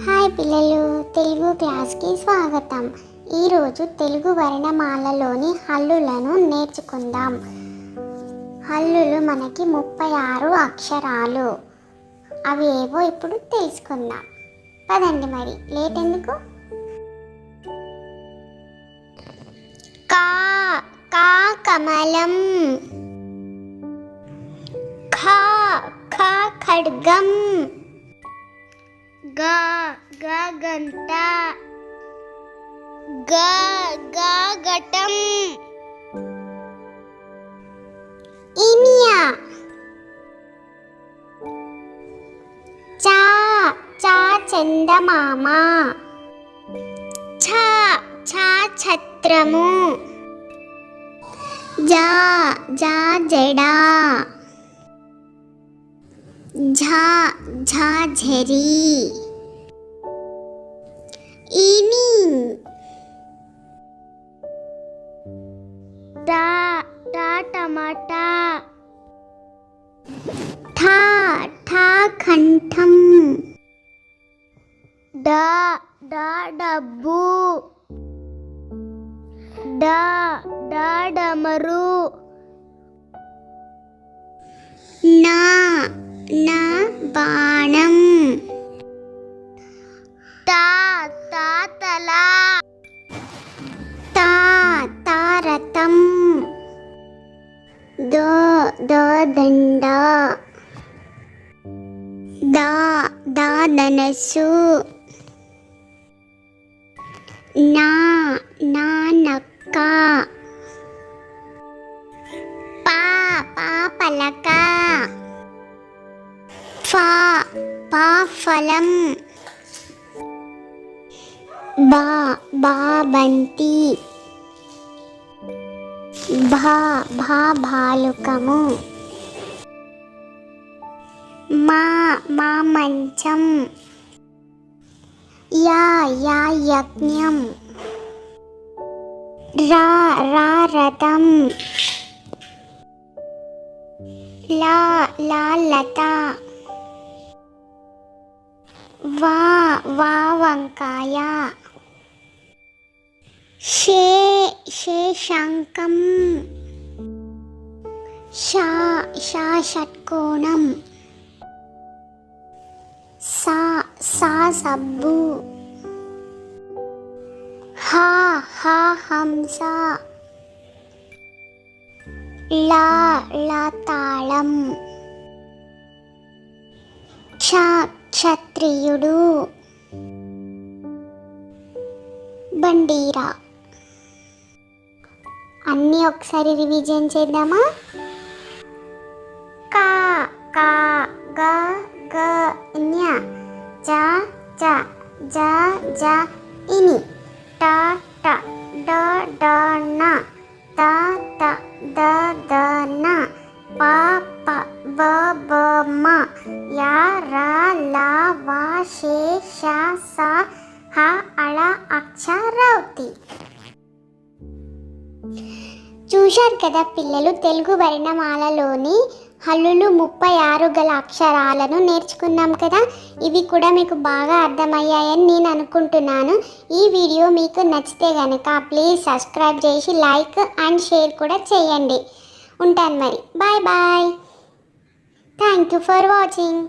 Hi పిల్లలు, తెలుగు క్లాస్కి స్వాగతం. ఈరోజు తెలుగు వర్ణమాలలోని హల్లులను నేర్చుకుందాం. హల్లులు మనకి 36 అక్షరాలు. అవి ఏవో ఇప్పుడు తెలుసుకుందాం. పదండి, మరి లేట్ ఎందుకు. కా కా కమలం, ఖా ఖా ఖడ్గం, గా గా గంట, గా గా ఘటం, ఇనియా, చా చా చందమామ, ఛ ఛ ఛత్రము, జా జా జడా, ఝా ఝా ఝరి, ఇని, టా టా టమాటా, ఠా ఠా కంఠం, డా డా డబ్బు, డా డా డమరు, నా నా బాణం, తా తా తల, తా తా రథం, దో దో దండ, దా దా ధనస్సు, నా నా నక్క, పా పా పలక, ఫా పా ఫలం, బా బా బంతి, భా భా భాలుకము, మా మా మంచం, యా యా యజ్ఞం, రా రా రథం, లా లా లత, వా వా వంకాయ, షే షే శంఖం, షా షా షట్కోణం, సా సా సబ్బు, హా హా హంస, లా లా తాళం, క్ష క్షత్రియుడు, బండీరా. అన్నీ ఒకసారి రివిజన్ చేద్దామా? కా కా గ గ న్య, జ జ జ జ ఇని, ట ట డ డ న, త త ద ద న, ప ప బ బ మ, యా రా లా వా షే ష స హ అళ అక్షరౌతి. చూశారు కదా పిల్లలు, తెలుగు వర్ణమాలలోని హల్లులు 36 గల అక్షరాలను నేర్చుకున్నాం కదా. ఇవి కూడా మీకు బాగా అర్థమయ్యాయని నేను అనుకుంటున్నాను. ఈ వీడియో మీకు నచ్చితే కనుక ప్లీజ్ సబ్స్క్రైబ్ చేసి లైక్ అండ్ షేర్ కూడా చేయండి. ఉంటాను మరి, bye bye. Thank you for watching.